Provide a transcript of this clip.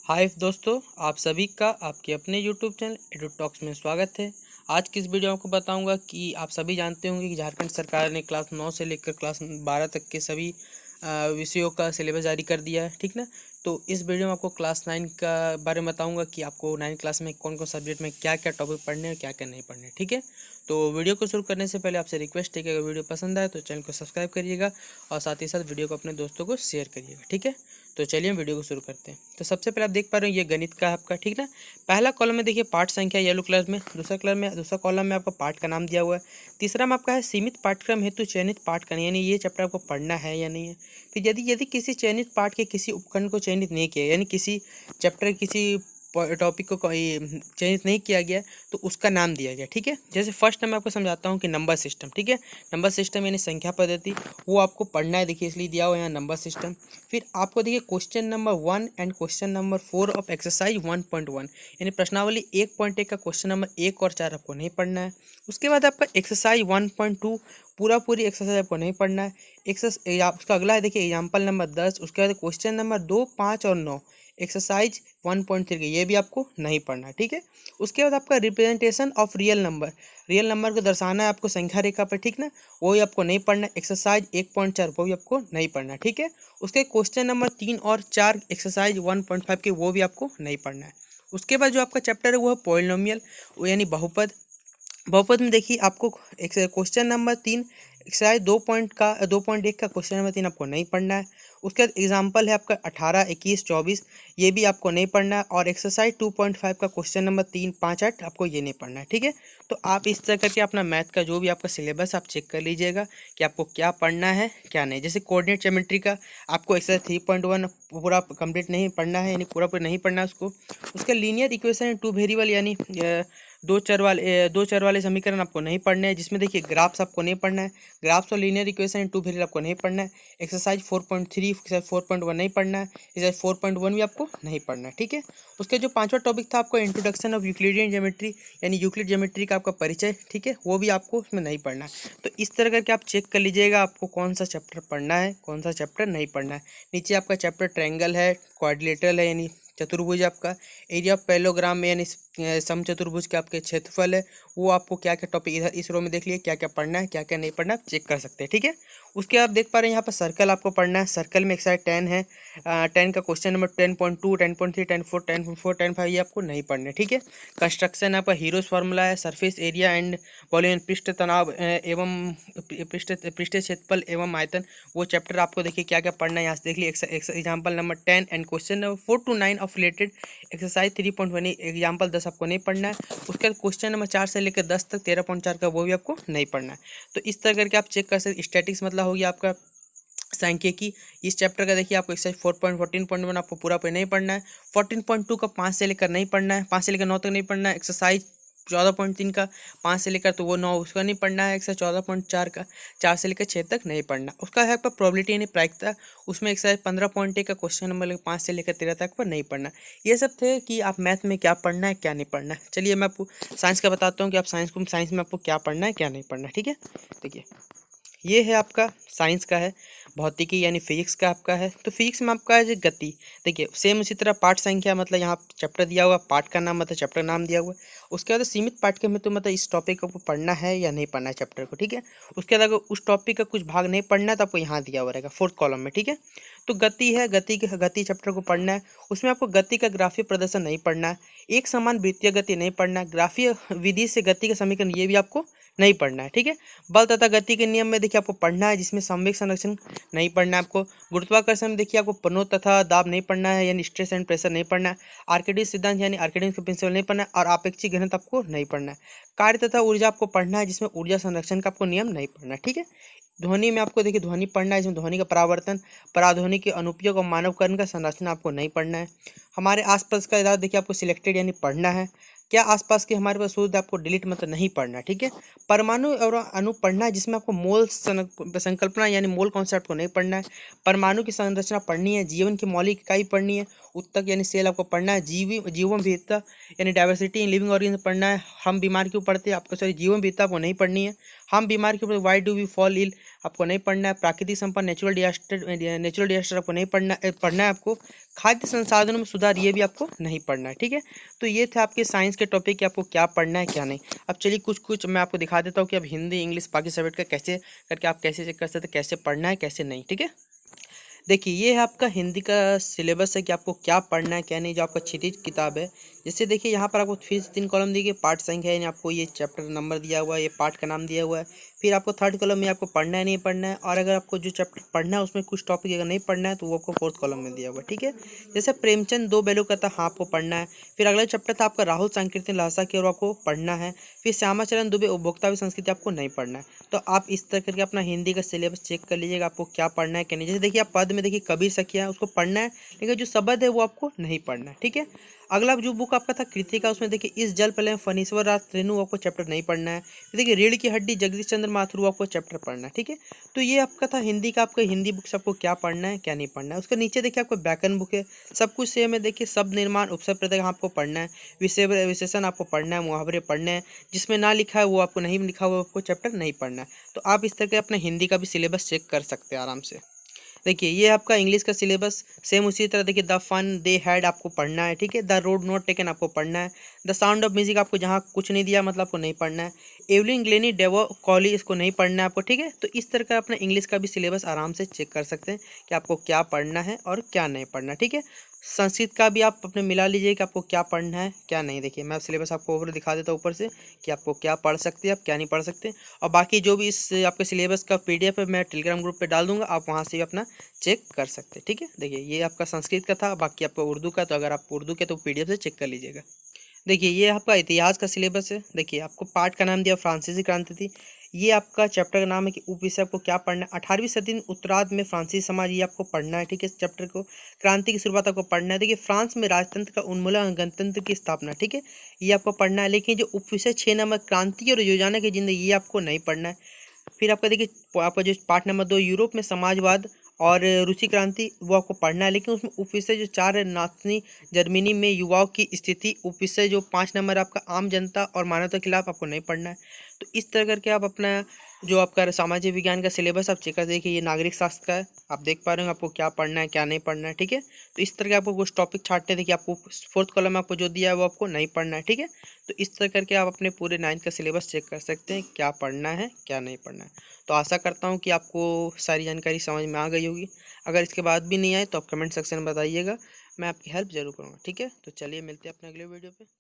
हाय दोस्तों, आप सभी का आपके अपने यूट्यूब चैनल एडू टॉक्स में स्वागत है। आज की इस वीडियो में आपको बताऊंगा कि आप सभी जानते होंगे कि झारखंड सरकार ने क्लास 9 से लेकर क्लास 12 तक के सभी विषयों का सिलेबस जारी कर दिया है, ठीक ना। तो इस वीडियो में आपको क्लास 9 का बारे में बताऊंगा कि आपको 9 क्लास में कौन कौन सब्जेक्ट में क्या क्या टॉपिक पढ़ने हैं और क्या क्या नहीं पढ़ने, ठीक है। तो वीडियो को शुरू करने से पहले आपसे रिक्वेस्ट है कि अगर वीडियो पसंद आए तो चैनल को सब्सक्राइब करिएगा और साथ ही साथ वीडियो को अपने दोस्तों को शेयर करिएगा, ठीक है। तो चलिए हम वीडियो को शुरू करते हैं। तो सबसे पहले आप देख पा रहे हो ये गणित का है आपका, ठीक ना। पहला कॉलम में देखिए पाठ संख्या येलो कलर में, दूसरा कॉलम में आपका पाठ का नाम दिया हुआ है। तीसरा में आपका है सीमित पाठ्यक्रम हेतु चयनित पाठ का, यानी ये चैप्टर आपको पढ़ना है या नहीं है। फिर यदि यदि किसी चयनित पाठ के किसी उपखंड को चयनित नहीं किया, यानी किसी चैप्टर किसी टॉपिक को चयनित नहीं किया गया तो उसका नाम दिया गया, ठीक है। जैसे फर्स्ट मैं आपको समझाता हूँ कि नंबर सिस्टम, ठीक है। नंबर सिस्टम यानी संख्या पद्धति, वो आपको पढ़ना है, देखिए इसलिए दिया हुआ है यहाँ नंबर सिस्टम। फिर आपको देखिए question number 1 and question number 4 of exercise 1.1, यानी प्रश्नावली 1.1 का क्वेश्चन नंबर 1 और 4 आपको नहीं पढ़ना है। उसके बाद आपका एक्सरसाइज 1.2 पूरी एक्सरसाइज आपको नहीं पढ़ना है। उसका अगला है देखिए एग्जाम्पल नंबर 10। उसके बाद क्वेश्चन नंबर 2, 5 और 9 एक्सरसाइज 1.3 ये भी आपको नहीं पढ़ना है, ठीक है। उसके बाद आपका रिप्रेजेंटेशन ऑफ रियल नंबर को दर्शाना है आपको संख्या रेखा पर, ठीक ना। वो भी आपको नहीं पढ़ना है। एक्सरसाइज 1.4 वो भी आपको नहीं पढ़ना है, ठीक है। उसके क्वेश्चन नंबर 3 और 4 एक्सरसाइज 1.5 के वो भी आपको नहीं पढ़ना है। उसके बाद जो आपका चैप्टर है वो है पॉलिनोमियल, यानी बहुपद। बहुपद में देखिए आपको क्वेश्चन नंबर 3 एक्सरसाइज 2.1 का क्वेश्चन नंबर 3 आपको नहीं पढ़ना है। उसके बाद एग्जाम्पल है आपका 18, 21, 24, ये भी आपको नहीं पढ़ना है। और एक्सरसाइज 2.5 का क्वेश्चन नंबर 3, 5, 8 आपको ये नहीं पढ़ना है, ठीक है। तो आप इस तरह करके अपना मैथ का जो भी आपका सिलेबस आप चेक कर लीजिएगा कि आपको क्या पढ़ना है क्या नहीं। जैसे कोऑर्डिनेट ज्योमेट्री का आपको एक्सरसाइज 3.1 पूरा कंप्लीट नहीं पढ़ना है, यानी पूरा नहीं पढ़ना है उसको। उसके लीनियर इक्वेशन 2 वेरिएबल यानी दो चर वाले समीकरण आपको नहीं पढ़ने हैं, जिसमें देखिए ग्राफ्स आपको नहीं पढ़ना है। ग्राफ्स और लीनियर इक्वेशन 2 वेरिएबल आपको नहीं पढ़ना है। एक्सरसाइज 4.3, एक्सरसाइज 4.1 नहीं पढ़ना है। एक्सरसाइज 4.1 भी आपको नहीं पढ़ना है, ठीक है। उसके जो पांचवा टॉपिक था आपको इंट्रोडक्शन ऑफ यूक्लिडियन ज्योमेट्री, यानी यूक्लिड ज्योमेट्री का आपका परिचय, ठीक है, वो भी आपको उसमें नहीं पढ़ना है। तो इस तरह करके आप चेक कर लीजिएगा आपको कौन सा चैप्टर पढ़ना है, कौन सा चैप्टर नहीं पढ़ना है। नीचे आपका चैप्टर ट्रायंगल है, क्वाड्रिलेटरल है यानी चतुर्भुज, आपका एरिया ऑफ पैरेललोग्राम में यानी समचतुर्भुज के आपके क्षेत्रफल है, वो आपको क्या क्या टॉपिक इधर इस रो में देख लिए क्या क्या पढ़ना है क्या क्या नहीं पढ़ना, आप चेक कर सकते हैं, ठीक है। उसके आप देख पा रहे हैं यहाँ पर सर्कल आपको पढ़ना है। सर्कल में एक्सरसाइज 10 है, 10 का क्वेश्चन नंबर 10.2, 10.3, 10.4, 10.4, 10.5 ये आपको नहीं पढ़ने, ठीक है। कंस्ट्रक्शन आपका हीरोज फार्मूला है, सरफेस एरिया एंड वॉल्यूम, पृष्ठ तनाव एवं पृष्ठ क्षेत्रफल एवं आयतन, वो चैप्टर आपको देखिए क्या क्या पढ़ना है यहाँ से देख लीजिए। Example number 10 and question number 4 to 9 of related exercise 3.1 example 10 आपको नहीं पढ़ना है। उसके बाद क्वेश्चन नंबर 4 से लेकर 10 तक 13.4 का वो भी आपको नहीं पढ़ना है। तो इस तरह करके आप चेक कर सकते। स्टैटिक्स मतलब हो गया आपका सांख्यिकी, इस चैप्टर का देखिए आपको एक्सरसाइज 4.14.1 आपको पूरा पे नहीं पढ़ना है। 14.2 का 5 से लेकर नहीं पढ़ना है, 5 से लेकर 9 तक नहीं पढ़ना है। एक्सरसाइज 14.3 का 5 से लेकर तो वो 9 उसका नहीं पढ़ना है। एक्सरसाइज 14.4 का 4 से लेकर 6 तक नहीं पढ़ना। उसका है आपका प्रोबेबिलिटी यानी प्रायिकता, उसमें एक्सरसाइज 15.1 का क्वेश्चन नंबर 5 से लेकर 13 तक पर नहीं पढ़ना। ये सब थे कि आप मैथ में क्या पढ़ना है क्या नहीं पढ़ना है। चलिए मैं आपको साइंस का बताता हूँ कि आप साइंस में आपको क्या पढ़ना है क्या नहीं पढ़ना है, ठीक है। देखिए ये है आपका साइंस का है, भौतिकी यानी फिजिक्स का आपका है। तो फिजिक्स में आपका है जो गति, देखिए सेम उसी तरह पाठ संख्या मतलब यहाँ चैप्टर दिया हुआ, पाठ का नाम मतलब चैप्टर नाम दिया हुआ है। उसके बाद सीमित पाठ्यक्रम में तो मतलब इस टॉपिक को पढ़ना है या नहीं पढ़ना है चैप्टर को, ठीक है। उसके बाद अगर उस टॉपिक का कुछ भाग नहीं पढ़ना है तो आपको यहाँ दिया हुआ रहेगा 4th कॉलम में, ठीक है। तो गति है, गति चैप्टर को पढ़ना है। उसमें आपको गति का ग्राफीय प्रदर्शन नहीं पढ़ना है। एक समान वृत्तीय गति नहीं पढ़ना है। ग्राफीय विधि से गति का समीकरण ये भी आपको नहीं पढ़ना है, ठीक है। बल तथा गति के नियम में देखिए आपको पढ़ना है, जिसमें संवेग संरक्षण नहीं पढ़ना है आपको। गुरुत्वाकर्षण में देखिए आपको प्रणोद तथा दाब नहीं पढ़ना है, यानी स्ट्रेस एंड प्रेशर नहीं पढ़ना है। आर्किमिडीज सिद्धांत यानी आर्किमिडीज का प्रिंसिपल नहीं पढ़ना है। और आपेक्षिक घनत्व आपको नहीं पढ़ना है। कार्य तथा ऊर्जा आपको पढ़ना है, जिसमें ऊर्जा संरक्षण का आपको नियम नहीं पढ़ना है, ठीक है। ध्वनि में आपको देखिए ध्वनि पढ़ना है, जिसमें ध्वनि का परावर्तन, पराध्वनि के अनुपयोग और मानवकरण का संरचना आपको नहीं पढ़ना है। हमारे आसपास का इलाका देखिए आपको सिलेक्टेड यानी पढ़ना है। क्या आसपास के हमारे पास शुद्ध आपको डिलीट मतलब नहीं पढ़ना, ठीक है। परमाणु और अणु पढ़ना है, जिसमें आपको मोल संकल्पना यानी मोल कॉन्सेप्ट को नहीं पढ़ना है। परमाणु की संरचना पढ़नी है। जीवन की मौलिक इकाई पढ़नी है। उत्तक यानी सेल आपको पढ़ना है। जीवन विविधता यानी डाइवर्सिटी इन लिविंग ऑर्गेनिज्म पढ़ना है। हम बीमार क्यों पड़ते हैं आपको, सॉरी जीवन विविधता आपको नहीं पढ़नी है। हम बीमार क्यों पड़ते, why do we fall ill, आपको नहीं पढ़ना है। प्राकृतिक संपदा, नेचुरल डिजास्टर आपको नहीं पढ़ना है आपको। खाद्य संसाधनों में सुधार, ये भी आपको नहीं पढ़ना है, ठीक है। तो ये थे आपके साइंस के टॉपिक कि आपको क्या पढ़ना है क्या नहीं। अब चलिए कुछ मैं आपको दिखा देता हूँ कि अब हिंदी, इंग्लिश, बाकी सब्जेक्ट का कैसे करके आप कैसे चेक कर सकते हैं, कैसे पढ़ना है कैसे नहीं, ठीक है। देखिए ये है आपका हिंदी का सिलेबस है कि आपको क्या पढ़ना है क्या नहीं, जो आपका क्षितिज किताब है। जैसे देखिए यहाँ पर आपको फिर से 3 कॉलम दी गई, पाठ संख्या है, आपको ये चैप्टर नंबर दिया हुआ है, ये पाठ का नाम दिया हुआ है। फिर आपको थर्ड कॉलम में आपको पढ़ना है नहीं पढ़ना है, और अगर आपको जो चैप्टर पढ़ना है उसमें कुछ टॉपिक अगर नहीं पढ़ना है तो वो आपको फोर्थ कॉलम में दिया हुआ है, ठीक है। जैसे प्रेमचंद दो बैलों का था, हाँ आपको पढ़ना है। फिर अगला चैप्टर था आपका राहुल संकीर्तन लालसा की ओर, आपको पढ़ना है। फिर श्यामाचरण दुबे उपभोक्ता संस्कृति, आपको नहीं पढ़ना है। तो आप इस तरह करके अपना हिंदी का सिलेबस चेक कर लीजिएगा आपको क्या पढ़ना है क्या नहीं। जैसे देखिए आप पद में देखिए कबीर सखिया है, उसको पढ़ना है, लेकिन जो शब्द है वो आपको नहीं पढ़ना है, ठीक है। अगला जो बुक आपका था कृतिका, उसमें देखिए इस जल प्रलय फणीश्वर राज रेणु, आपको चैप्टर नहीं पढ़ना है। देखिए रीढ़ की हड्डी जगदीश चंद्र माथुर, आपको चैप्टर पढ़ना है, ठीक है। तो ये आपका था हिंदी का, आपका हिंदी बुक्स आपको क्या पढ़ना है क्या नहीं पढ़ना है। उसके नीचे देखिए आपको व्याकरण बुक है, सब कुछ सेम है। देखिए शब्द निर्माण, उपसर्ग प्रत्यय आपको पढ़ना है, विषय विशेषण आपको पढ़ना है, मुहावरे पढ़ने हैं। जिसमें ना लिखा है वो आपको नहीं लिखा हुआ, आपको चैप्टर नहीं पढ़ना है। तो आप इस तरह के अपने हिंदी का भी सिलेबस चेक कर सकते हैं आराम से। देखिए ये आपका इंग्लिश का सिलेबस सेम उसी तरह। देखिए द फन दे हैड आपको पढ़ना है, ठीक है। द रोड नॉट टेकन आपको पढ़ना है। द साउंड ऑफ म्यूजिक आपको जहाँ कुछ नहीं दिया मतलब आपको नहीं पढ़ना है। एवलिन ग्लेनी डेवो कॉली, इसको नहीं पढ़ना है आपको, ठीक है। तो इस तरह का अपना इंग्लिश का भी सिलेबस आराम से चेक कर सकते हैं कि आपको क्या पढ़ना है और क्या नहीं पढ़ना, ठीक है। संस्कृत का भी आप अपने मिला लीजिए कि आपको क्या पढ़ना है क्या नहीं। देखिए मैं सिलेबस आपको ऊपर दिखा देता हूँ ऊपर से कि आपको क्या पढ़ सकते हैं आप क्या नहीं पढ़ सकते। और बाकी जो भी इस आपके सिलेबस का PDF है मैं टेलीग्राम ग्रुप पे डाल दूंगा, आप वहाँ से भी अपना चेक कर सकते हैं, ठीक है। देखिए ये आपका संस्कृत का था, बाकी आपका उर्दू का, तो अगर आप उर्दू के तो PDF से चेक कर लीजिएगा। देखिए ये आपका इतिहास का सिलेबस है। देखिए आपको पाठ का नाम दिया फ्रांसीसी क्रांति थी। ये आपका चैप्टर का नाम है कि उप विषय आपको क्या पढ़ना है। 18वीं सदी में उत्तरार्ध में फ्रांसीसी समाज, ये आपको पढ़ना है, ठीक है। इस चैप्टर को क्रांति की शुरुआत आपको पढ़ना है। देखिए फ्रांस में राजतंत्र का उन्मूलन, गणतंत्र की स्थापना, ठीक है, ये आपको पढ़ना है। लेकिन जो उप विषय 6 नंबर क्रांति और योजना की जिंदगी, ये आपको नहीं पढ़ना है। फिर आपका देखिए आपका जो पार्ट नंबर 2 यूरोप में समाजवाद और रूसी क्रांति, वो आपको पढ़ना है। लेकिन उसमें उपविषय जो 4 है नाथनी जर्मनी में युवाओं की स्थिति। उपविषय जो 5 नंबर आपका आम जनता और मानवता के खिलाफ, आपको नहीं पढ़ना है। तो इस तरह करके आप अपना जो आपका सामाजिक विज्ञान का सिलेबस आप चेक कर देखिए। ये नागरिक शास्त्र का है, आप देख पा रहे हो आपको क्या पढ़ना है क्या नहीं पढ़ना है, ठीक है। तो इस तरह के आपको कुछ टॉपिक छांटने, देखिए आपको फोर्थ कॉलम में आपको जो दिया है वो आपको नहीं पढ़ना है, ठीक है। तो इस तरह करके आप अपने पूरे 9th का सिलेबस चेक कर सकते हैं क्या पढ़ना है क्या नहीं पढ़ना है। तो आशा करता हूँ कि आपको सारी जानकारी समझ में आ गई होगी। अगर इसके बाद भी नहीं आए तो आप कमेंट सेक्शन में बताइएगा, मैं आपकी हेल्प ज़रूर करूँगा, ठीक है। तो चलिए मिलते हैं अपने अगले वीडियो पे।